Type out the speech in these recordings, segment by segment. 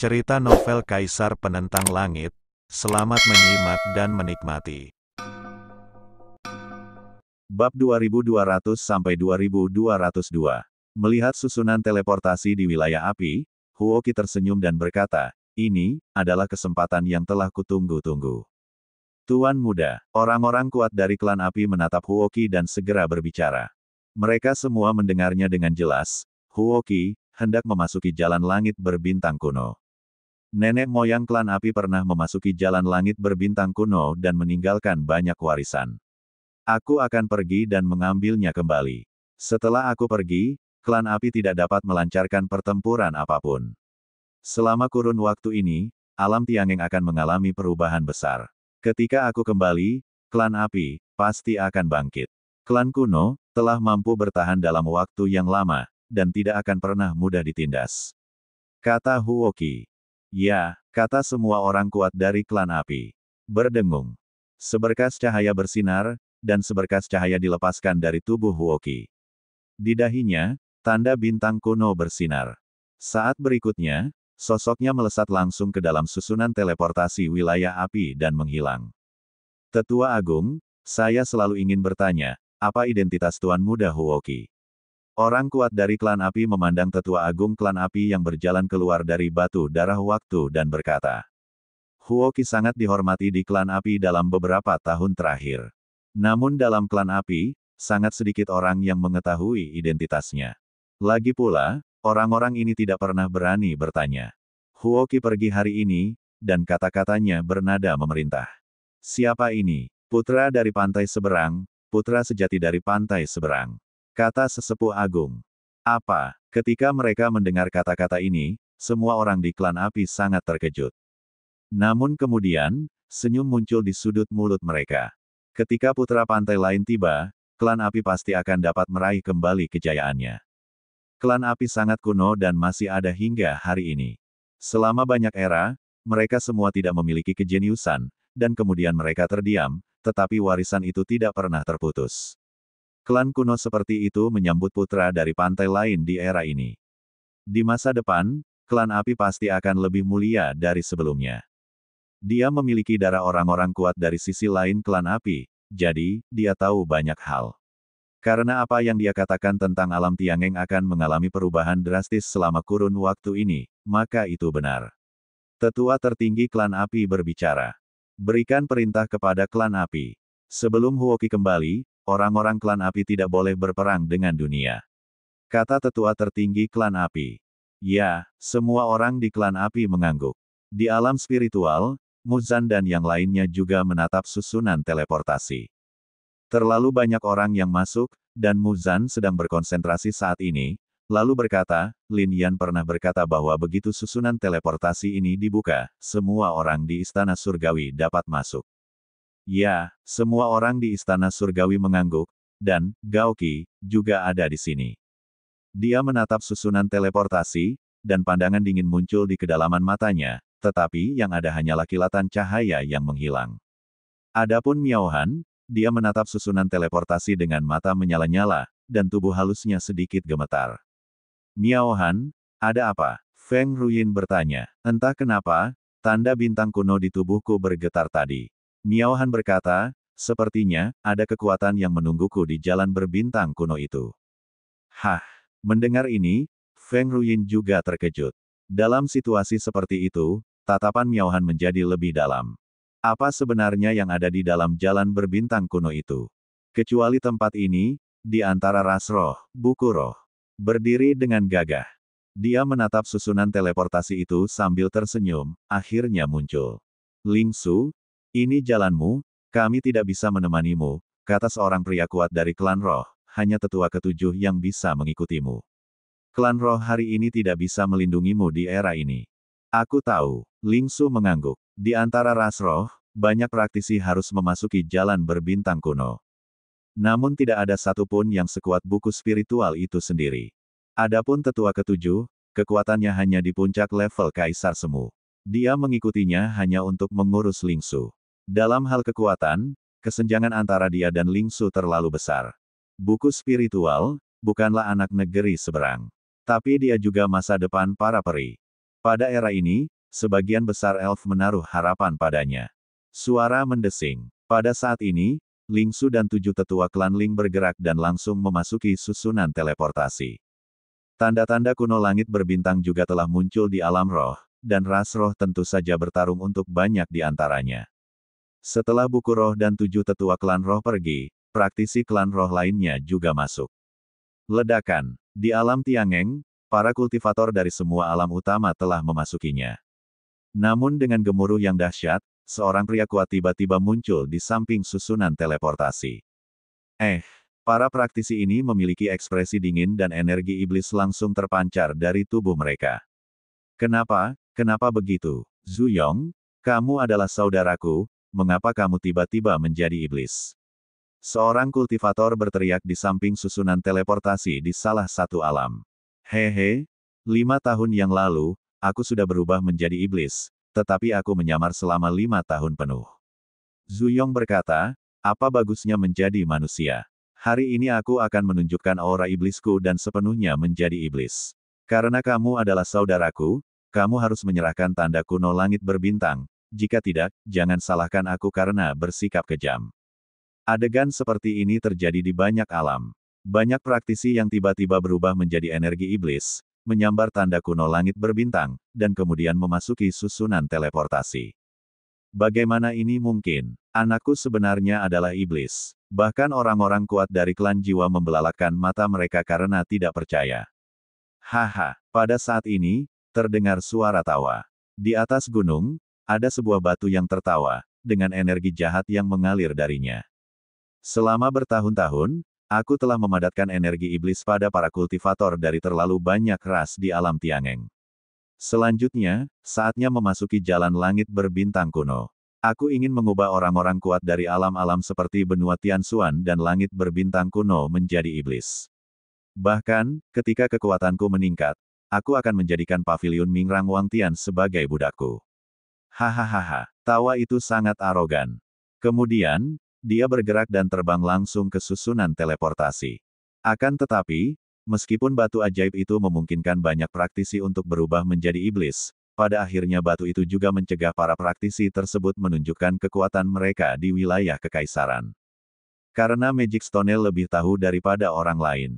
Cerita novel Kaisar Penentang Langit. Selamat menyimak dan menikmati. Bab 2200-2202. Melihat susunan teleportasi di wilayah api, Huoki tersenyum dan berkata, "Ini adalah kesempatan yang telah kutunggu-tunggu." Tuan muda, orang-orang kuat dari klan api menatap Huoki dan segera berbicara. Mereka semua mendengarnya dengan jelas. Huoki hendak memasuki jalan langit berbintang kuno. Nenek moyang klan api pernah memasuki jalan langit berbintang kuno dan meninggalkan banyak warisan. Aku akan pergi dan mengambilnya kembali. Setelah aku pergi, klan api tidak dapat melancarkan pertempuran apapun. Selama kurun waktu ini, alam Tiangeng akan mengalami perubahan besar. Ketika aku kembali, klan api pasti akan bangkit. Klan kuno telah mampu bertahan dalam waktu yang lama, dan tidak akan pernah mudah ditindas. Kata Huoki. Ya, kata semua orang kuat dari klan api. Berdengung. Seberkas cahaya bersinar, dan seberkas cahaya dilepaskan dari tubuh Huoki. Di dahinya, tanda bintang kuno bersinar. Saat berikutnya, sosoknya melesat langsung ke dalam susunan teleportasi wilayah api dan menghilang. Tetua Agung, saya selalu ingin bertanya, apa identitas Tuan Muda Huoki? Orang kuat dari klan api memandang tetua agung klan api yang berjalan keluar dari batu darah waktu dan berkata, Huoki sangat dihormati di klan api dalam beberapa tahun terakhir. Namun dalam klan api, sangat sedikit orang yang mengetahui identitasnya. Lagi pula, orang-orang ini tidak pernah berani bertanya. Huoki pergi hari ini, dan kata-katanya bernada memerintah. Siapa ini? Putra dari pantai seberang, putra sejati dari pantai seberang. Kata sesepuh agung. Apa? Ketika mereka mendengar kata-kata ini, semua orang di klan api sangat terkejut. Namun kemudian, senyum muncul di sudut mulut mereka. Ketika putra pantai lain tiba, klan api pasti akan dapat meraih kembali kejayaannya. Klan api sangat kuno dan masih ada hingga hari ini. Selama banyak era, mereka semua tidak memiliki kejeniusan, dan kemudian mereka terdiam, tetapi warisan itu tidak pernah terputus. Klan kuno seperti itu menyambut putra dari pantai lain di era ini. Di masa depan, klan api pasti akan lebih mulia dari sebelumnya. Dia memiliki darah orang-orang kuat dari sisi lain klan api, jadi, dia tahu banyak hal. Karena apa yang dia katakan tentang alam Tiangeng akan mengalami perubahan drastis selama kurun waktu ini, maka itu benar. Tetua tertinggi klan api berbicara. Berikan perintah kepada klan api. Sebelum Huoki kembali, orang-orang klan api tidak boleh berperang dengan dunia. Kata tetua tertinggi klan api. Ya, semua orang di klan api mengangguk. Di alam spiritual, Muzan dan yang lainnya juga menatap susunan teleportasi. Terlalu banyak orang yang masuk, dan Muzan sedang berkonsentrasi saat ini, lalu berkata, Lin Yan pernah berkata bahwa begitu susunan teleportasi ini dibuka, semua orang di Istana Surgawi dapat masuk. Ya, semua orang di Istana Surgawi mengangguk, dan Gaoki juga ada di sini. Dia menatap susunan teleportasi, dan pandangan dingin muncul di kedalaman matanya, tetapi yang ada hanyalah kilatan cahaya yang menghilang. Adapun Miao Han, dia menatap susunan teleportasi dengan mata menyala-nyala, dan tubuh halusnya sedikit gemetar. Miao Han, ada apa? Feng Ruyin bertanya. Entah kenapa, tanda bintang kuno di tubuhku bergetar tadi. Miao Han berkata, sepertinya, ada kekuatan yang menungguku di jalan berbintang kuno itu. Hah, mendengar ini, Feng Ruyin juga terkejut. Dalam situasi seperti itu, tatapan Miao Han menjadi lebih dalam. Apa sebenarnya yang ada di dalam jalan berbintang kuno itu? Kecuali tempat ini, di antara ras roh, buku roh. Berdiri dengan gagah. Dia menatap susunan teleportasi itu sambil tersenyum, akhirnya muncul. Lingsu, ini jalanmu, kami tidak bisa menemanimu, kata seorang pria kuat dari klan roh, hanya tetua ketujuh yang bisa mengikutimu. Klan roh hari ini tidak bisa melindungimu di era ini. Aku tahu, Lingsu mengangguk. Di antara ras roh, banyak praktisi harus memasuki jalan berbintang kuno. Namun tidak ada satupun yang sekuat buku spiritual itu sendiri. Adapun tetua ketujuh, kekuatannya hanya di puncak level Kaisar Semu. Dia mengikutinya hanya untuk mengurus Lingsu. Dalam hal kekuatan, kesenjangan antara dia dan Lingsu terlalu besar. Buku spiritual, bukanlah anak negeri seberang. Tapi dia juga masa depan para peri. Pada era ini, sebagian besar elf menaruh harapan padanya. Suara mendesing. Pada saat ini, Lingsu dan 7 tetua klan Ling bergerak dan langsung memasuki susunan teleportasi. Tanda-tanda kuno langit berbintang juga telah muncul di alam roh, dan ras roh tentu saja bertarung untuk banyak di antaranya. Setelah buku roh dan 7 tetua klan roh pergi, praktisi klan roh lainnya juga masuk. Ledakan. Di alam Tiangeng, para kultivator dari semua alam utama telah memasukinya. Namun dengan gemuruh yang dahsyat, seorang pria kuat tiba-tiba muncul di samping susunan teleportasi. Para praktisi ini memiliki ekspresi dingin dan energi iblis langsung terpancar dari tubuh mereka. Kenapa begitu? Zuyong, kamu adalah saudaraku, mengapa kamu tiba-tiba menjadi iblis? Seorang kultivator berteriak di samping susunan teleportasi di salah satu alam. Hehe, 5 tahun yang lalu, aku sudah berubah menjadi iblis, tetapi aku menyamar selama 5 tahun penuh. Zuyong berkata, apa bagusnya menjadi manusia? Hari ini aku akan menunjukkan aura iblisku dan sepenuhnya menjadi iblis. Karena kamu adalah saudaraku, kamu harus menyerahkan tanda kuno langit berbintang, jika tidak, jangan salahkan aku karena bersikap kejam. Adegan seperti ini terjadi di banyak alam. Banyak praktisi yang tiba-tiba berubah menjadi energi iblis, menyambar tanda kuno langit berbintang, dan kemudian memasuki susunan teleportasi. Bagaimana ini mungkin? Anakku sebenarnya adalah iblis. Bahkan orang-orang kuat dari klan jiwa membelalakkan mata mereka karena tidak percaya. Haha, pada saat ini, terdengar suara tawa. Di atas gunung, ada sebuah batu yang tertawa, dengan energi jahat yang mengalir darinya. Selama bertahun-tahun, aku telah memadatkan energi iblis pada para kultivator dari terlalu banyak ras di alam Tiangeng. Selanjutnya, saatnya memasuki jalan langit berbintang kuno. Aku ingin mengubah orang-orang kuat dari alam-alam seperti benua Tianxuan dan langit berbintang kuno menjadi iblis. Bahkan, ketika kekuatanku meningkat, aku akan menjadikan paviliun Mingrang Wangtian sebagai budakku. Hahaha, tawa itu sangat arogan. Kemudian, dia bergerak dan terbang langsung ke susunan teleportasi. Akan tetapi, meskipun batu ajaib itu memungkinkan banyak praktisi untuk berubah menjadi iblis, pada akhirnya batu itu juga mencegah para praktisi tersebut menunjukkan kekuatan mereka di wilayah kekaisaran. Karena Magic Stone lebih tahu daripada orang lain.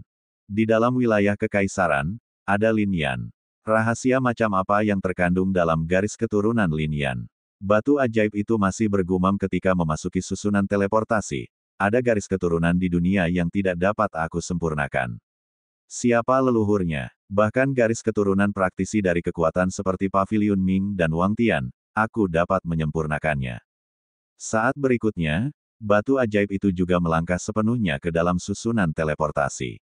Di dalam wilayah kekaisaran, ada Lin Yan. Rahasia macam apa yang terkandung dalam garis keturunan Lin Yan? Batu ajaib itu masih bergumam ketika memasuki susunan teleportasi. Ada garis keturunan di dunia yang tidak dapat aku sempurnakan. Siapa leluhurnya? Bahkan garis keturunan praktisi dari kekuatan seperti Paviliun Ming dan Wangtian, aku dapat menyempurnakannya. Saat berikutnya, batu ajaib itu juga melangkah sepenuhnya ke dalam susunan teleportasi.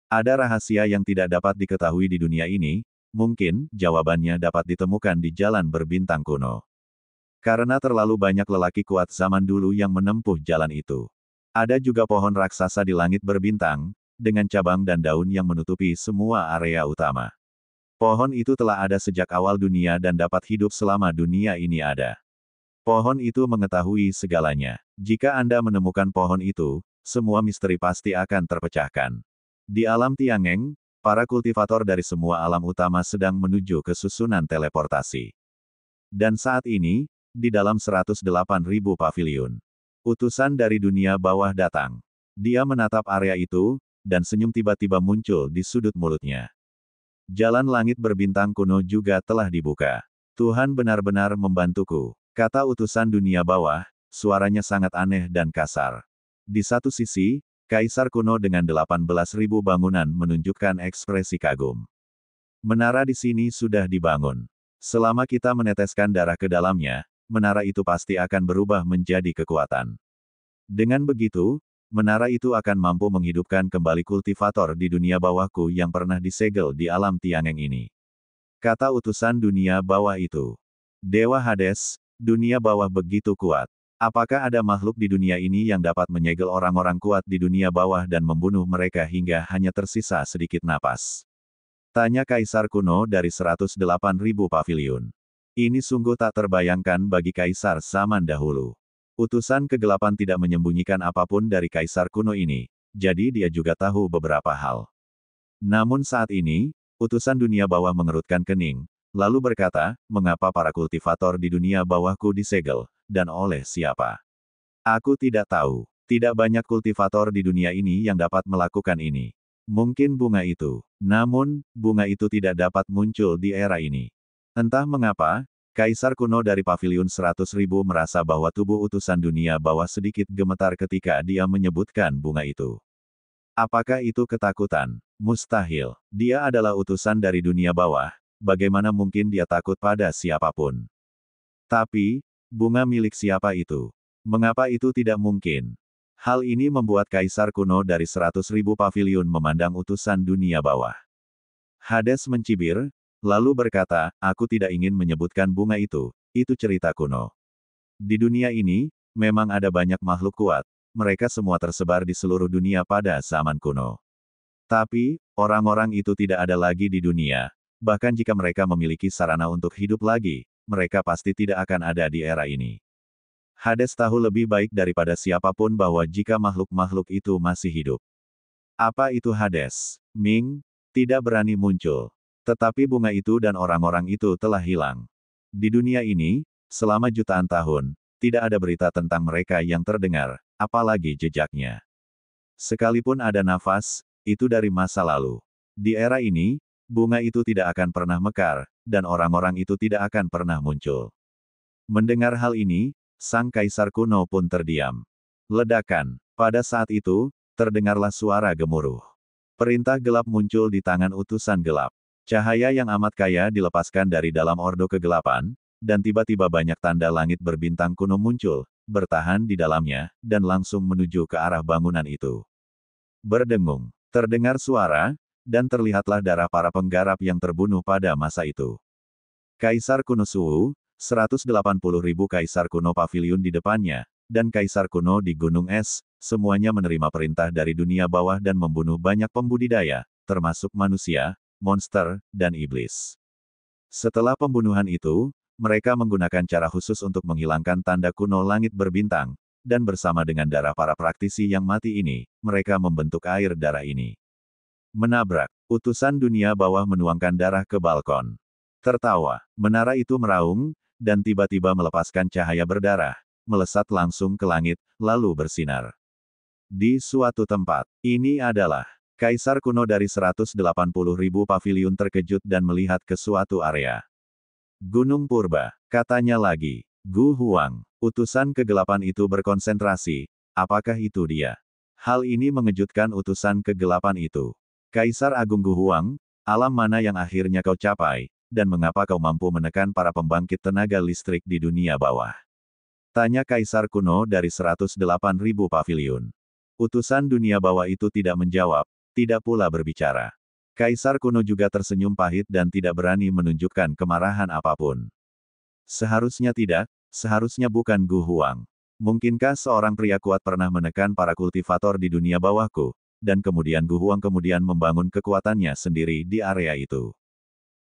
Ada rahasia yang tidak dapat diketahui di dunia ini, mungkin jawabannya dapat ditemukan di jalan berbintang kuno. Karena terlalu banyak lelaki kuat zaman dulu yang menempuh jalan itu. Ada juga pohon raksasa di langit berbintang, dengan cabang dan daun yang menutupi semua area utama. Pohon itu telah ada sejak awal dunia dan dapat hidup selama dunia ini ada. Pohon itu mengetahui segalanya. Jika Anda menemukan pohon itu, semua misteri pasti akan terpecahkan. Di alam Tiangeng, para kultivator dari semua alam utama sedang menuju ke susunan teleportasi. Dan saat ini, di dalam 108.000 paviliun. Utusan dari dunia bawah datang. Dia menatap area itu, dan senyum tiba-tiba muncul di sudut mulutnya. Jalan langit berbintang kuno juga telah dibuka. Tuhan benar-benar membantuku, kata utusan dunia bawah, suaranya sangat aneh dan kasar. Di satu sisi, Kaisar kuno dengan 18.000 bangunan menunjukkan ekspresi kagum. Menara di sini sudah dibangun. Selama kita meneteskan darah ke dalamnya, menara itu pasti akan berubah menjadi kekuatan. Dengan begitu, menara itu akan mampu menghidupkan kembali kultivator di dunia bawahku yang pernah disegel di alam Tiangeng ini. Kata utusan dunia bawah itu. Dewa Hades, dunia bawah begitu kuat. Apakah ada makhluk di dunia ini yang dapat menyegel orang-orang kuat di dunia bawah dan membunuh mereka hingga hanya tersisa sedikit napas? Tanya Kaisar kuno dari 108.000 paviliun. Ini sungguh tak terbayangkan bagi Kaisar zaman dahulu. Utusan kegelapan tidak menyembunyikan apapun dari Kaisar kuno ini, jadi dia juga tahu beberapa hal. Namun saat ini, utusan dunia bawah mengerutkan kening, lalu berkata, mengapa para kultivator di dunia bawahku disegel, dan oleh siapa? Aku tidak tahu. Tidak banyak kultivator di dunia ini yang dapat melakukan ini. Mungkin bunga itu. Namun, bunga itu tidak dapat muncul di era ini. Entah mengapa, Kaisar kuno dari Paviliun 100.000 merasa bahwa tubuh utusan dunia bawah sedikit gemetar ketika dia menyebutkan bunga itu. Apakah itu ketakutan? Mustahil. Dia adalah utusan dari dunia bawah, bagaimana mungkin dia takut pada siapapun? Tapi, bunga milik siapa itu? Mengapa itu tidak mungkin? Hal ini membuat Kaisar kuno dari 100.000 paviliun memandang utusan dunia bawah. Hades mencibir, lalu berkata, aku tidak ingin menyebutkan bunga itu cerita kuno. Di dunia ini, memang ada banyak makhluk kuat, mereka semua tersebar di seluruh dunia pada zaman kuno. Tapi, orang-orang itu tidak ada lagi di dunia, bahkan jika mereka memiliki sarana untuk hidup lagi, mereka pasti tidak akan ada di era ini. Hades tahu lebih baik daripada siapapun bahwa jika makhluk-makhluk itu masih hidup. Apa itu Hades? Ming, tidak berani muncul. Tetapi bunga itu dan orang-orang itu telah hilang. Di dunia ini, selama jutaan tahun, tidak ada berita tentang mereka yang terdengar, apalagi jejaknya. Sekalipun ada nafas, itu dari masa lalu. Di era ini, bunga itu tidak akan pernah mekar, dan orang-orang itu tidak akan pernah muncul. Mendengar hal ini, sang kaisar kuno pun terdiam. Ledakan. Pada saat itu, terdengarlah suara gemuruh. Perintah gelap muncul di tangan utusan gelap. Cahaya yang amat kaya dilepaskan dari dalam ordo kegelapan, dan tiba-tiba banyak tanda langit berbintang kuno muncul, bertahan di dalamnya, dan langsung menuju ke arah bangunan itu. Berdengung. Terdengar suara, dan terlihatlah darah para penggarap yang terbunuh pada masa itu. Kaisar kuno Suwu, 180.000 kaisar kuno paviliun di depannya, dan kaisar kuno di Gunung Es, semuanya menerima perintah dari dunia bawah dan membunuh banyak pembudidaya, termasuk manusia, monster, dan iblis. Setelah pembunuhan itu, mereka menggunakan cara khusus untuk menghilangkan tanda kuno langit berbintang, dan bersama dengan darah para praktisi yang mati ini, mereka membentuk air darah ini. Menabrak, utusan dunia bawah menuangkan darah ke balkon. Tertawa, menara itu meraung, dan tiba-tiba melepaskan cahaya berdarah, melesat langsung ke langit, lalu bersinar. Di suatu tempat, ini adalah Kaisar kuno dari 180.000 paviliun terkejut dan melihat ke suatu area. Gunung Purba, katanya lagi. Gu Huang, utusan kegelapan itu berkonsentrasi, apakah itu dia? Hal ini mengejutkan utusan kegelapan itu. Kaisar Agung Gu Huang, alam mana yang akhirnya kau capai, dan mengapa kau mampu menekan para pembangkit tenaga listrik di dunia bawah? Tanya Kaisar kuno dari 108.000 paviliun. Utusan dunia bawah itu tidak menjawab, tidak pula berbicara. Kaisar kuno juga tersenyum pahit dan tidak berani menunjukkan kemarahan apapun. Seharusnya tidak, seharusnya bukan Gu Huang. Mungkinkah seorang pria kuat pernah menekan para kultivator di dunia bawahku, dan kemudian Gu Huang kemudian membangun kekuatannya sendiri di area itu?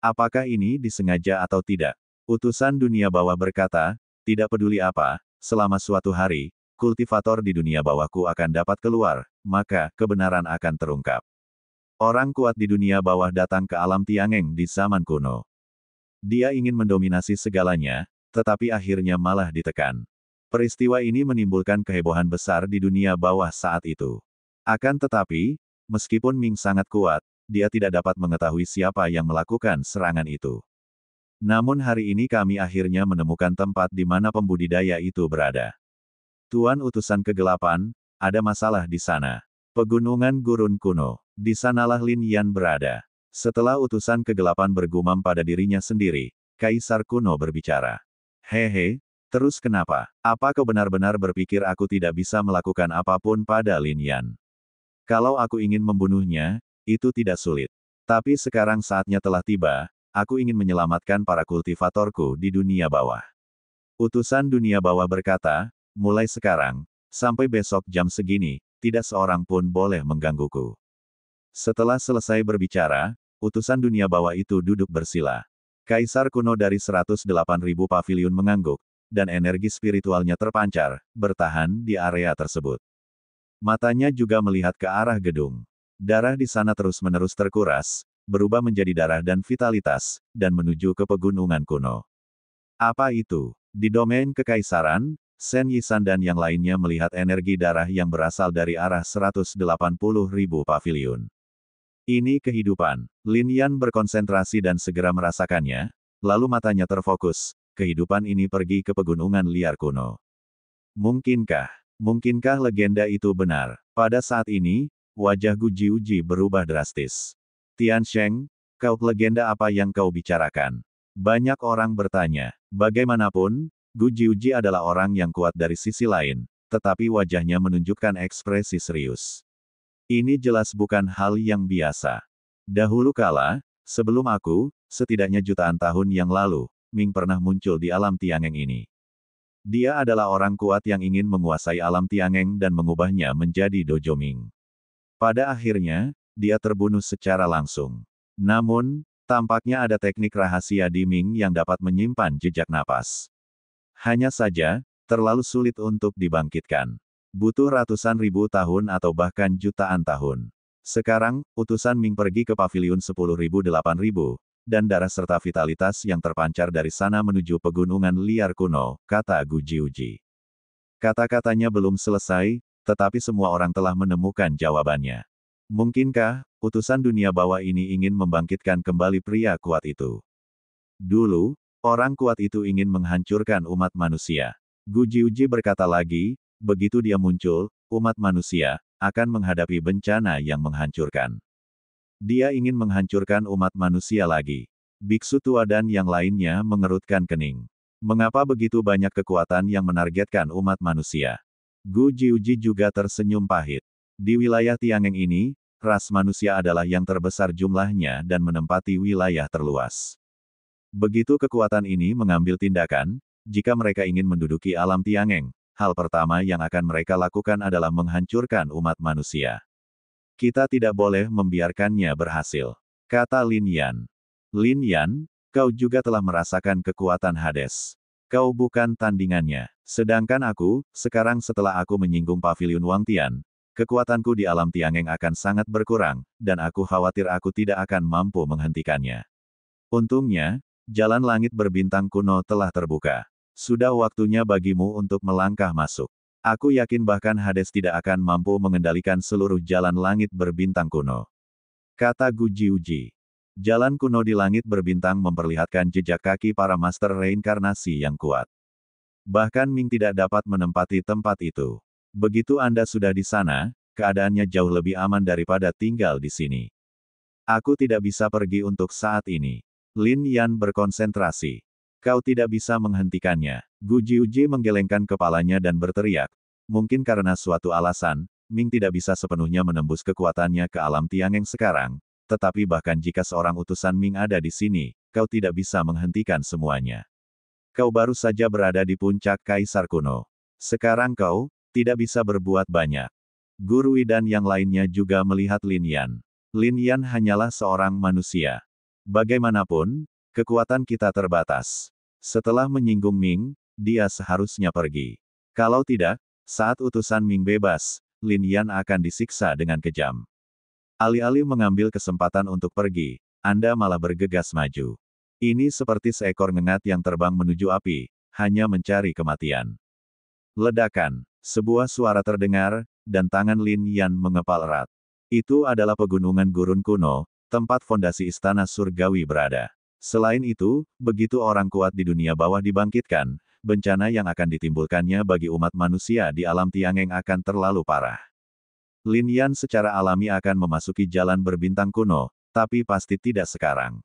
Apakah ini disengaja atau tidak? Utusan dunia bawah berkata, tidak peduli apa, selama suatu hari, kultivator di dunia bawahku akan dapat keluar, maka kebenaran akan terungkap. Orang kuat di dunia bawah datang ke alam Tiangeng di zaman kuno. Dia ingin mendominasi segalanya, tetapi akhirnya malah ditekan. Peristiwa ini menimbulkan kehebohan besar di dunia bawah saat itu. Akan tetapi, meskipun Ming sangat kuat, dia tidak dapat mengetahui siapa yang melakukan serangan itu. Namun hari ini kami akhirnya menemukan tempat di mana pembudidaya itu berada. Tuan utusan kegelapan, ada masalah di sana. Pegunungan gurun kuno. Di sanalah Lin Yan berada. Setelah utusan kegelapan bergumam pada dirinya sendiri, Kaisar kuno berbicara. Hehe, terus kenapa? Apa kau benar-benar berpikir aku tidak bisa melakukan apapun pada Lin Yan? Kalau aku ingin membunuhnya, itu tidak sulit. Tapi sekarang saatnya telah tiba, aku ingin menyelamatkan para kultivatorku di dunia bawah. Utusan dunia bawah berkata, mulai sekarang, sampai besok jam segini, tidak seorang pun boleh menggangguku. Setelah selesai berbicara, utusan dunia bawah itu duduk bersila. Kaisar kuno dari 108.000 paviliun mengangguk, dan energi spiritualnya terpancar, bertahan di area tersebut. Matanya juga melihat ke arah gedung. Darah di sana terus-menerus terkuras, berubah menjadi darah dan vitalitas, dan menuju ke pegunungan kuno. Apa itu? Di domain kekaisaran, Shen Yisan dan yang lainnya melihat energi darah yang berasal dari arah 180.000 paviliun. Ini kehidupan. Lin Yan berkonsentrasi dan segera merasakannya, lalu matanya terfokus. Kehidupan ini pergi ke pegunungan liar kuno. Mungkinkah legenda itu benar? Pada saat ini, wajah Gu Jiuji berubah drastis. Tian Sheng, kau legenda apa yang kau bicarakan? Banyak orang bertanya. Bagaimanapun, Gu Jiuji adalah orang yang kuat dari sisi lain, tetapi wajahnya menunjukkan ekspresi serius. Ini jelas bukan hal yang biasa. Dahulu kala, sebelum aku, setidaknya jutaan tahun yang lalu, Ming pernah muncul di alam Tiangeng ini. Dia adalah orang kuat yang ingin menguasai alam Tiangeng dan mengubahnya menjadi Dojo Ming. Pada akhirnya, dia terbunuh secara langsung. Namun, tampaknya ada teknik rahasia di Ming yang dapat menyimpan jejak napas. Hanya saja, terlalu sulit untuk dibangkitkan. Butuh ratusan ribu tahun atau bahkan jutaan tahun. Sekarang, utusan Ming pergi ke paviliun 10.000-8.000, dan darah serta vitalitas yang terpancar dari sana menuju pegunungan liar kuno, kata Gu Jiuji. Kata-katanya belum selesai, tetapi semua orang telah menemukan jawabannya. Mungkinkah, utusan dunia bawah ini ingin membangkitkan kembali pria kuat itu? Dulu, orang kuat itu ingin menghancurkan umat manusia. Gu Jiuji berkata lagi, begitu dia muncul, umat manusia akan menghadapi bencana yang menghancurkan. Dia ingin menghancurkan umat manusia lagi. Biksu tua dan yang lainnya mengerutkan kening. Mengapa begitu banyak kekuatan yang menargetkan umat manusia? Gu Jiuji juga tersenyum pahit. Di wilayah Tiangeng ini, ras manusia adalah yang terbesar jumlahnya dan menempati wilayah terluas. Begitu kekuatan ini mengambil tindakan, jika mereka ingin menduduki alam Tiangeng, hal pertama yang akan mereka lakukan adalah menghancurkan umat manusia. Kita tidak boleh membiarkannya berhasil, kata Lin Yan. Lin Yan, kau juga telah merasakan kekuatan Hades. Kau bukan tandingannya. Sedangkan aku, sekarang setelah aku menyinggung paviliun Wang Tian, kekuatanku di alam Tiangeng akan sangat berkurang, dan aku khawatir aku tidak akan mampu menghentikannya. Untungnya, jalan langit berbintang kuno telah terbuka. Sudah waktunya bagimu untuk melangkah masuk. Aku yakin bahkan Hades tidak akan mampu mengendalikan seluruh jalan langit berbintang kuno. Kata Gu Jiuji. Jalan kuno di langit berbintang memperlihatkan jejak kaki para master reinkarnasi yang kuat. Bahkan Ming tidak dapat menempati tempat itu. Begitu Anda sudah di sana, keadaannya jauh lebih aman daripada tinggal di sini. Aku tidak bisa pergi untuk saat ini. Lin Yan berkonsentrasi. Kau tidak bisa menghentikannya. Gu Jiuji menggelengkan kepalanya dan berteriak. Mungkin karena suatu alasan, Ming tidak bisa sepenuhnya menembus kekuatannya ke alam Tiangeng sekarang, tetapi bahkan jika seorang utusan Ming ada di sini, kau tidak bisa menghentikan semuanya. Kau baru saja berada di puncak Kaisar kuno. Sekarang kau tidak bisa berbuat banyak. Guru dan yang lainnya juga melihat Lin Yan. Lin Yan hanyalah seorang manusia. Bagaimanapun, kekuatan kita terbatas. Setelah menyinggung Ming, dia seharusnya pergi. Kalau tidak, saat utusan Ming bebas, Lin Yan akan disiksa dengan kejam. Alih-alih mengambil kesempatan untuk pergi, Anda malah bergegas maju. Ini seperti seekor ngengat yang terbang menuju api, hanya mencari kematian. Ledakan. Sebuah suara terdengar, dan tangan Lin Yan mengepal erat. Itu adalah pegunungan gurun kuno, tempat fondasi istana surgawi berada. Selain itu, begitu orang kuat di dunia bawah dibangkitkan, bencana yang akan ditimbulkannya bagi umat manusia di alam Tiangeng akan terlalu parah. Lin Yan secara alami akan memasuki jalan berbintang kuno, tapi pasti tidak sekarang.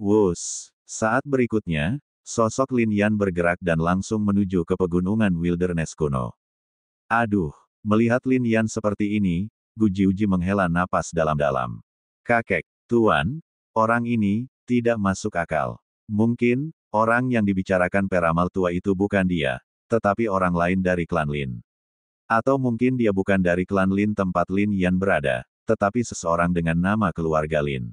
Wus! Saat berikutnya, sosok Lin Yan bergerak dan langsung menuju ke pegunungan wilderness kuno. Aduh! Melihat Lin Yan seperti ini, Gu Jiuji menghela napas dalam-dalam. Kakek, Tuan, orang ini tidak masuk akal. Mungkin, orang yang dibicarakan peramal tua itu bukan dia, tetapi orang lain dari klan Lin. Atau mungkin dia bukan dari klan Lin tempat Lin Yan berada, tetapi seseorang dengan nama keluarga Lin.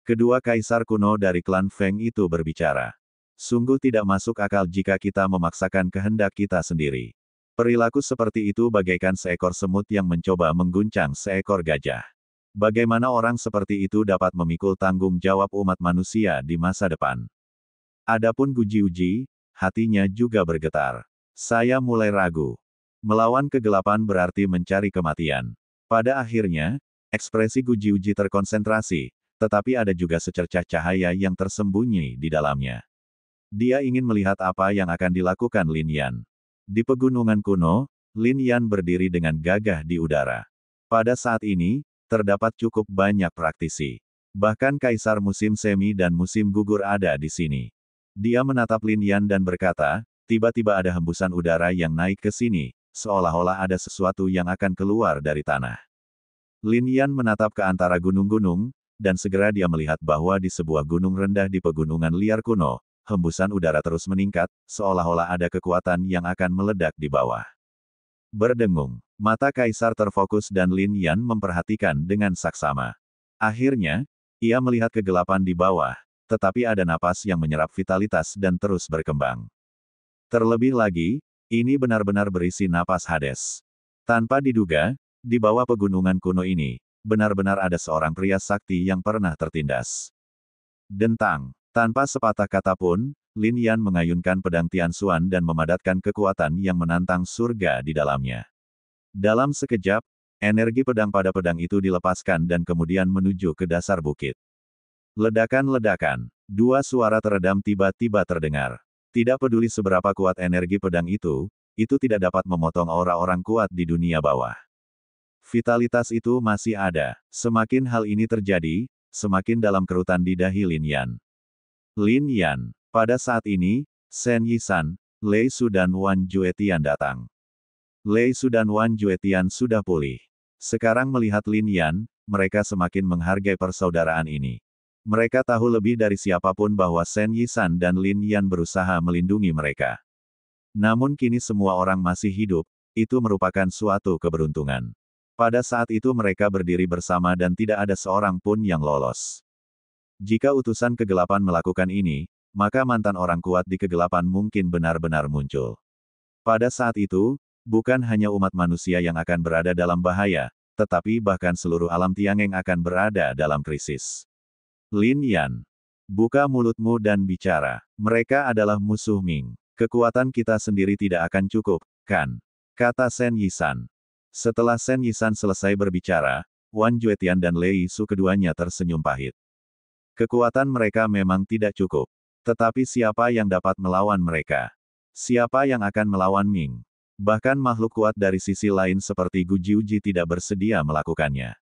Kedua kaisar kuno dari klan Feng itu berbicara. Sungguh tidak masuk akal jika kita memaksakan kehendak kita sendiri. Perilaku seperti itu bagaikan seekor semut yang mencoba mengguncang seekor gajah. Bagaimana orang seperti itu dapat memikul tanggung jawab umat manusia di masa depan? Adapun Gujiuji, hatinya juga bergetar. Saya mulai ragu. Melawan kegelapan berarti mencari kematian. Pada akhirnya, ekspresi Gujiuji terkonsentrasi, tetapi ada juga secercah cahaya yang tersembunyi di dalamnya. Dia ingin melihat apa yang akan dilakukan Lin Yan. Di pegunungan kuno, Lin Yan berdiri dengan gagah di udara. Pada saat ini, terdapat cukup banyak praktisi. Bahkan kaisar musim semi dan musim gugur ada di sini. Dia menatap Lin Yan dan berkata, tiba-tiba ada hembusan udara yang naik ke sini, seolah-olah ada sesuatu yang akan keluar dari tanah. Lin Yan menatap ke antara gunung-gunung, dan segera dia melihat bahwa di sebuah gunung rendah di pegunungan liar kuno, hembusan udara terus meningkat, seolah-olah ada kekuatan yang akan meledak di bawah. Berdengung, mata kaisar terfokus dan Lin Yan memperhatikan dengan saksama. Akhirnya, ia melihat kegelapan di bawah, tetapi ada napas yang menyerap vitalitas dan terus berkembang. Terlebih lagi, ini benar-benar berisi napas Hades. Tanpa diduga, di bawah pegunungan kuno ini, benar-benar ada seorang pria sakti yang pernah tertindas. Dentang, tanpa sepatah kata pun, Lin Yan mengayunkan pedang Tianxuan dan memadatkan kekuatan yang menantang surga di dalamnya. Dalam sekejap, energi pedang pada pedang itu dilepaskan dan kemudian menuju ke dasar bukit. Ledakan-ledakan, dua suara teredam tiba-tiba terdengar. Tidak peduli seberapa kuat energi pedang itu tidak dapat memotong aura orang kuat di dunia bawah. Vitalitas itu masih ada. Semakin hal ini terjadi, semakin dalam kerutan di dahi Lin Yan. Lin Yan. Pada saat ini, Shen Yisan, Lei Su dan Wan Juetian datang. Lei Su dan Wan Juetian sudah pulih. Sekarang melihat Lin Yan, mereka semakin menghargai persaudaraan ini. Mereka tahu lebih dari siapapun bahwa Shen Yisan dan Lin Yan berusaha melindungi mereka. Namun kini semua orang masih hidup, itu merupakan suatu keberuntungan. Pada saat itu mereka berdiri bersama dan tidak ada seorang pun yang lolos. Jika utusan kegelapan melakukan ini, maka mantan orang kuat di kegelapan mungkin benar-benar muncul. Pada saat itu, bukan hanya umat manusia yang akan berada dalam bahaya, tetapi bahkan seluruh alam Tiangeng akan berada dalam krisis. Lin Yan, buka mulutmu dan bicara. Mereka adalah musuh Ming. Kekuatan kita sendiri tidak akan cukup, kan? Kata Shen Yisan. Setelah Shen Yisan selesai berbicara, Wan Juetian dan Lei Su keduanya tersenyum pahit. Kekuatan mereka memang tidak cukup. Tetapi siapa yang dapat melawan mereka? Siapa yang akan melawan Ming? Bahkan makhluk kuat dari sisi lain seperti Gujiuji tidak bersedia melakukannya.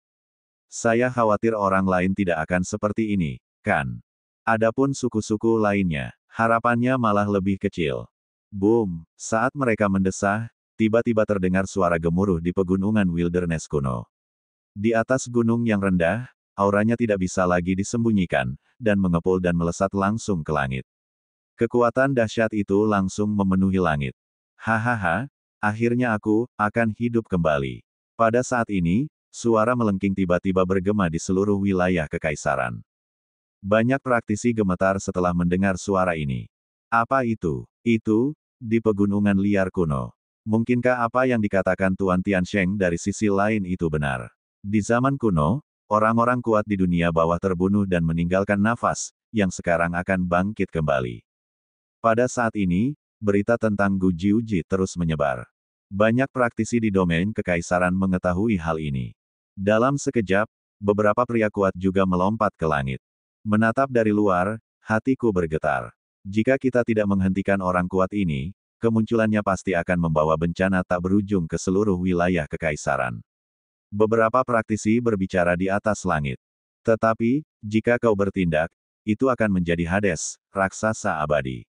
Saya khawatir orang lain tidak akan seperti ini, kan? Adapun suku-suku lainnya, harapannya malah lebih kecil. Boom! Saat mereka mendesah, tiba-tiba terdengar suara gemuruh di pegunungan wilderness kuno. Di atas gunung yang rendah, auranya tidak bisa lagi disembunyikan, dan mengepul dan melesat langsung ke langit. Kekuatan dahsyat itu langsung memenuhi langit. Hahaha, akhirnya aku akan hidup kembali. Pada saat ini, suara melengking tiba-tiba bergema di seluruh wilayah kekaisaran. Banyak praktisi gemetar setelah mendengar suara ini. Apa itu? Itu, di pegunungan liar kuno. Mungkinkah apa yang dikatakan Tuan Tiansheng dari sisi lain itu benar? Di zaman kuno, orang-orang kuat di dunia bawah terbunuh dan meninggalkan nafas, yang sekarang akan bangkit kembali. Pada saat ini, berita tentang Gujiuji terus menyebar. Banyak praktisi di domain kekaisaran mengetahui hal ini. Dalam sekejap, beberapa pria kuat juga melompat ke langit. Menatap dari luar, hatiku bergetar. Jika kita tidak menghentikan orang kuat ini, kemunculannya pasti akan membawa bencana tak berujung ke seluruh wilayah kekaisaran. Beberapa praktisi berbicara di atas langit. Tetapi, jika kau bertindak, itu akan menjadi Hades, raksasa abadi.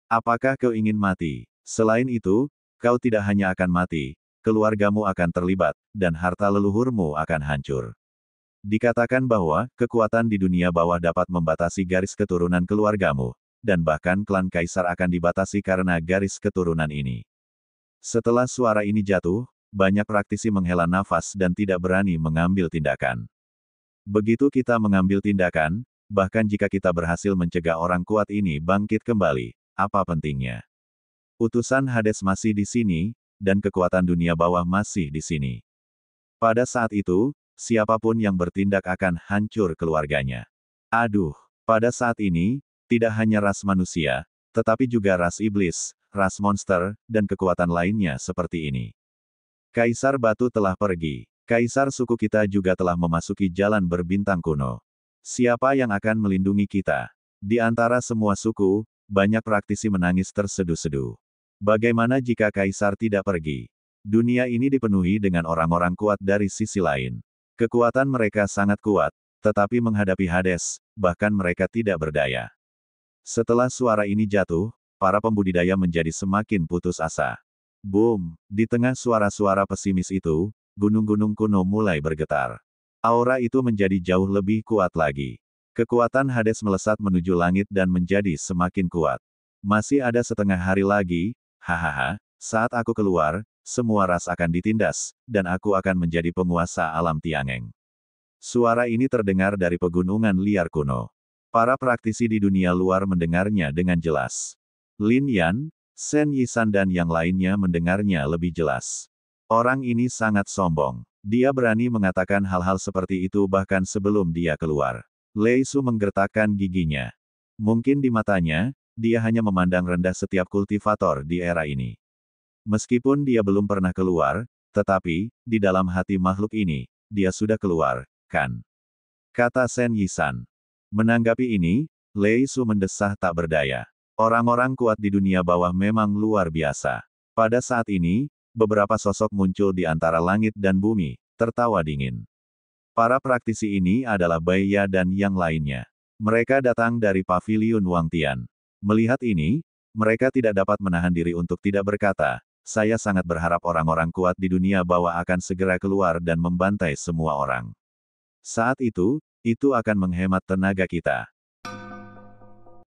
Apakah kau ingin mati? Selain itu, kau tidak hanya akan mati, keluargamu akan terlibat, dan harta leluhurmu akan hancur. Dikatakan bahwa, kekuatan di dunia bawah dapat membatasi garis keturunan keluargamu, dan bahkan klan kaisar akan dibatasi karena garis keturunan ini. Setelah suara ini jatuh, banyak praktisi menghela nafas dan tidak berani mengambil tindakan. Begitu kita mengambil tindakan, bahkan jika kita berhasil mencegah orang kuat ini bangkit kembali, apa pentingnya? Utusan Hades masih di sini, dan kekuatan dunia bawah masih di sini. Pada saat itu, siapapun yang bertindak akan hancur keluarganya. Aduh, pada saat ini, tidak hanya ras manusia, tetapi juga ras iblis, ras monster, dan kekuatan lainnya seperti ini. Kaisar Batu telah pergi. Kaisar suku kita juga telah memasuki jalan berbintang kuno. Siapa yang akan melindungi kita? Di antara semua suku, banyak praktisi menangis terseduh-seduh. Bagaimana jika Kaisar tidak pergi? Dunia ini dipenuhi dengan orang-orang kuat dari sisi lain. Kekuatan mereka sangat kuat, tetapi menghadapi Hades, bahkan mereka tidak berdaya. Setelah suara ini jatuh, para pembudidaya menjadi semakin putus asa. Boom! Di tengah suara-suara pesimis itu, gunung-gunung kuno mulai bergetar. Aura itu menjadi jauh lebih kuat lagi. Kekuatan Hades melesat menuju langit dan menjadi semakin kuat. Masih ada setengah hari lagi, hahaha, saat aku keluar, semua ras akan ditindas, dan aku akan menjadi penguasa alam Tiangeng. Suara ini terdengar dari pegunungan liar kuno. Para praktisi di dunia luar mendengarnya dengan jelas. Lin Yan, Shen Yisan dan yang lainnya mendengarnya lebih jelas. Orang ini sangat sombong. Dia berani mengatakan hal-hal seperti itu bahkan sebelum dia keluar. Lei Su menggertakkan giginya. Mungkin di matanya, dia hanya memandang rendah setiap kultivator di era ini. Meskipun dia belum pernah keluar, tetapi, di dalam hati makhluk ini, dia sudah keluar, kan? Kata Shen Yisan. Menanggapi ini, Lei Su mendesah tak berdaya. Orang-orang kuat di dunia bawah memang luar biasa. Pada saat ini, beberapa sosok muncul di antara langit dan bumi, tertawa dingin. Para praktisi ini adalah Bai Ya dan yang lainnya. Mereka datang dari paviliun Wang Tian. Melihat ini, mereka tidak dapat menahan diri untuk tidak berkata, saya sangat berharap orang-orang kuat di dunia bawah akan segera keluar dan membantai semua orang. Saat itu akan menghemat tenaga kita.